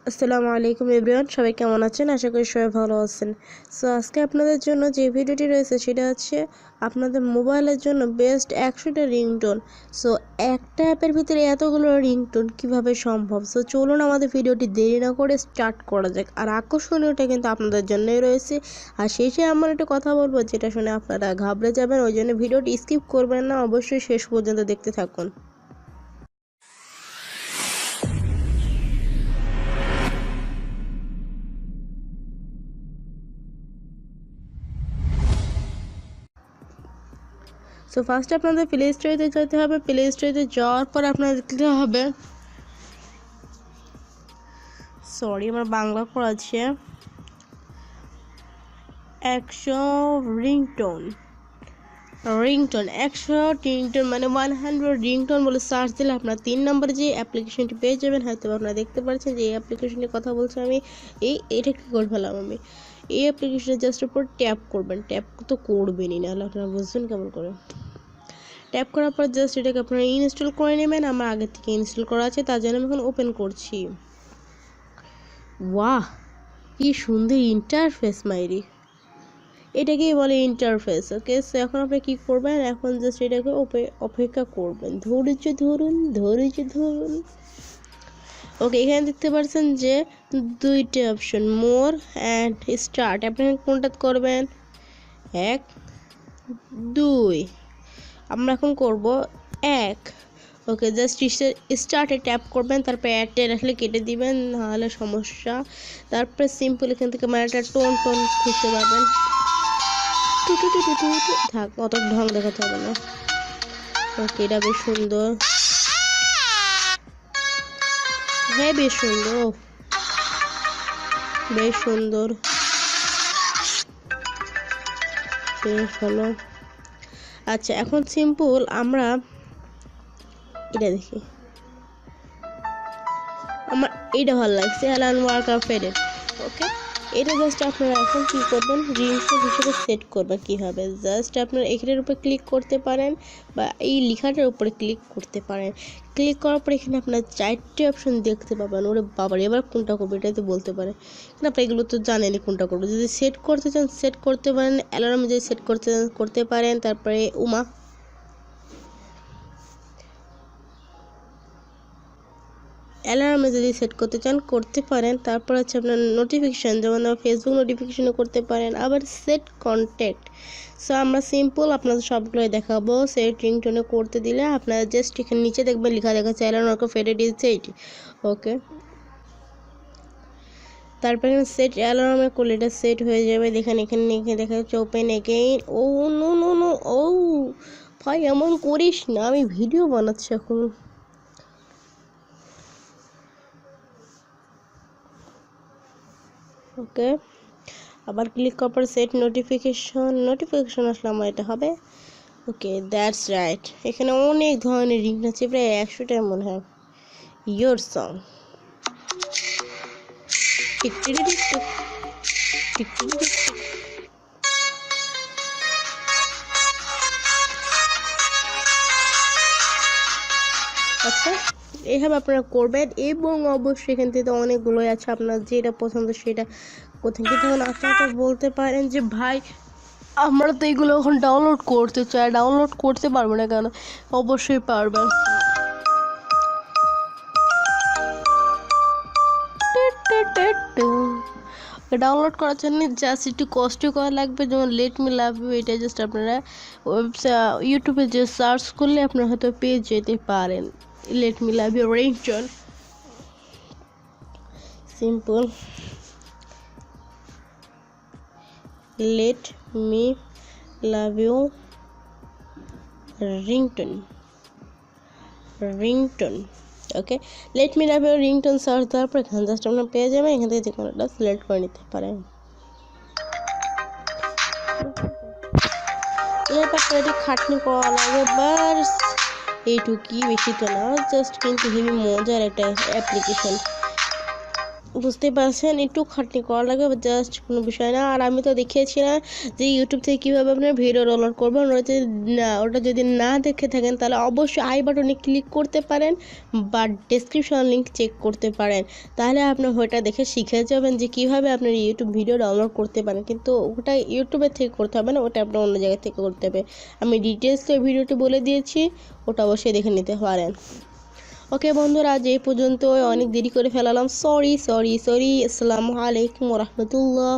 আসসালামু আলাইকুম এভরিওয়ান, সবাই কেমন আছেন? আশা করি সবাই ভালো আছেন। সো আজকে আপনাদের জন্য যে ভিডিওটি রয়েছে সেটা হচ্ছে আপনাদের মোবাইলের জন্য বেস্ট 100টা রিংটোন। সো একটা অ্যাপের ভিতরে এতগুলো রিংটোন কিভাবে সম্ভব? সো চলুন আমাদের ভিডিওটি দেরি না করে স্টার্ট করা যাক। আর আকর্ষণীয়টা কিন্তু আপনাদের জন্যই রয়েছে। আর শেষে এমন একটা কথা বলবো যেটা শুনে আপনারা ঘাবড়ে যাবেন, ওই জন্য ভিডিওটি স্কিপ করবেন না, অবশ্যই শেষ পর্যন্ত দেখতে থাকুন। সো ফার্স্টে আপনাদের প্লে স্টোরে যেতে হবে। প্লে স্টোরে যাওয়ার পর আপনাদের দেখতে হবে, সরি আমার বাংলা পড়া আছে, 100 রিংটোন। 100 রিংটোন মানে 100 রিংটোন বলে সার্চ দিলে আপনার 3 নম্বরে যে অ্যাপ্লিকেশনটি পেয়ে যাবেন। হয়তো আপনারা দেখতে পাচ্ছেন যে এই অ্যাপ্লিকেশনের কথা বলছি আমি। এটা কি করে ফেলাম আমি, এই অ্যাপ্লিকেশনে জাস্ট উপর ট্যাপ করবেন। ট্যাপ তো করবেনই, নাহলে আপনারা বুঝবেন কেমন করে। ট্যাপ করার পর জাস্ট এটাকে আপনারা ইনস্টল করে নেবেন। আমার আগে থেকে ইনস্টল করা আছে, তার জন্য আমি এখন ওপেন করছি। ওয়াহ, কি সুন্দর ইন্টারফেস মাইরি, এটাকেই বলে ইন্টারফেস। ওকে, সো এখন আপনি কি করবেন, এখন জাস্ট এটাকে অপেক্ষা করবেন। ধৈর্য ধরুন, ধৈর্য ধরুন। ওকে, এখানে দেখতে পাচ্ছেন যে দুইটা অপশন, মোর অ্যান্ড স্টার্ট। আপনি কোনটা করবেন? 1 2, আমরা এখন করব 1। ওকে, জাস্ট স্টার্টে ট্যাপ করবেন, তারপর অ্যাডটা আসলে কেটে দিবেন, নাহলে সমস্যা। তারপরে সিম্পল এখান থেকে একটা টোন খুঁজতে পারবেন। থাক, অত ঢং দেখাতে হবে না। ওকে, এটা বেশ সুন্দর, হ্যাঁ বেশ সুন্দর, বেশ সুন্দর, বেশ ভালো। আচ্ছা, এখন সিম্পল আমরা এটা দেখি, আমার এটা ভালো লাগছে, অ্যালান ওয়াকার ফেডেড। ওকে, এটা জাস্ট আপনারা এখন কি করবেন, রিংটোন হিসেবে সেট করবেন। কীভাবে, জাস্ট আপনারা এখানের উপরে ক্লিক করতে পারেন বা এই লেখাটার উপরে ক্লিক করতে পারেন। ক্লিক করার পর এখানে আপনার 4টে অপশন দেখতে পাবেন। ওরে বাবার, এবার কোনটা করবে এটাই তো বলতে পারে না, আপনি এগুলো তো জানেনই কোনটা করবো। যদি সেট করতে চান সেট করতে পারেন, অ্যালার্ম যদি সেট করতে পারেন। তারপরে অ্যালার্মে যদি সেট করতে চান করতে পারেন। তারপর হচ্ছে আপনার নোটিফিকেশান, যেমন ফেসবুক নোটিফিকেশানও করতে পারেন। আবার সেট কন্ট্যাক্ট। সো আমরা সিম্পল আপনাদের সবগুলোই দেখাবো। সেট রিংটোনে করতে দিলে আপনারা জাস্ট এখানে নিচে দেখবেন লেখা দেখাচ্ছে alarm okay faded is set. Okay, তারপর এখানে সেট অ্যালার্মে করলে এটা সেট হয়ে যাবে। দেখেন এখানে দেখা যাচ্ছে ওপেন এগেইন। ও নো নো নো, ও ভাই এমন করিস না, আমি ভিডিও বানাচ্ছি এখন। ওকে, আবার ক্লিক করার পর সেট নোটিফিকেশন আসলে আমার এটা হবে। ওকে, দ্যাটস রাইট। এখানে অনেক ধরনের রিং আছে, প্রায় 100টার মনে হয়। ইয়োর সং, আচ্ছা এইভাবে আপনারা করবেন। এবং অবশ্যই এখান থেকে অনেকগুলোই আছে, আপনার যেটা পছন্দ সেটা কোথায়। কিন্তু এখন আপনারা বলতে পারেন যে ভাই আমরা তো এগুলো এখন ডাউনলোড করতে চাই, ডাউনলোড করতে পারবো না কেন? অবশ্যই পারবেন। ডাউনলোড করার জন্য জাস্ট একটু কষ্ট করা লাগবে। যেমন লেট মি লাভ ইউ, এটা জাস্ট আপনারা ইউটিউবে যে সার্চ করলে আপনারা হয়তো পেয়ে যেতে পারেন। Let me love you ringtone, simple let me love you ringtone. Okay, let me love you ringtone search দেওয়ার পর এখানে জাস্ট আপনারা পেয়ে যাবেন। এখান থেকে যে কোনোটা সিলেক্ট করে নিতে পারেন। এরপর এটি খাটনি করা লাগে, বাস এইটুকুই, বেশি তো না। জাস্ট কিন্তু হেভি মজার একটা অ্যাপ্লিকেশন। বুঝতে পারছেন, একটু খাটনি করা লাগে, জাস্ট কোনো বিষয় না। আর আমি তো দেখিয়েছি না যে ইউটিউব থেকে কীভাবে আপনার ভিডিও ডাউনলোড করবেন। ওটা যদি না দেখে থাকেন তাহলে অবশ্যই আই বাটনে ক্লিক করতে পারেন বা ডেসক্রিপশন লিঙ্ক চেক করতে পারেন, তাহলে আপনার ওটা দেখে শিখে যাবেন যে কীভাবে আপনার ইউটিউব ভিডিও ডাউনলোড করতে পারেন। কিন্তু ওটা ইউটিউবের থেকে করতে হবে না, ওটা আপনার অন্য জায়গা থেকে করতে হবে। আমি ডিটেলসে ভিডিওটি বলে দিয়েছি, ওটা অবশ্যই দেখে নিতে পারেন। ওকে বন্ধুরা, আজ এই পর্যন্ত, অনেক দেরি করে ফেলালাম, সরি সরি সরি। আসসালামু আলাইকুম রহমতুল্লাহ।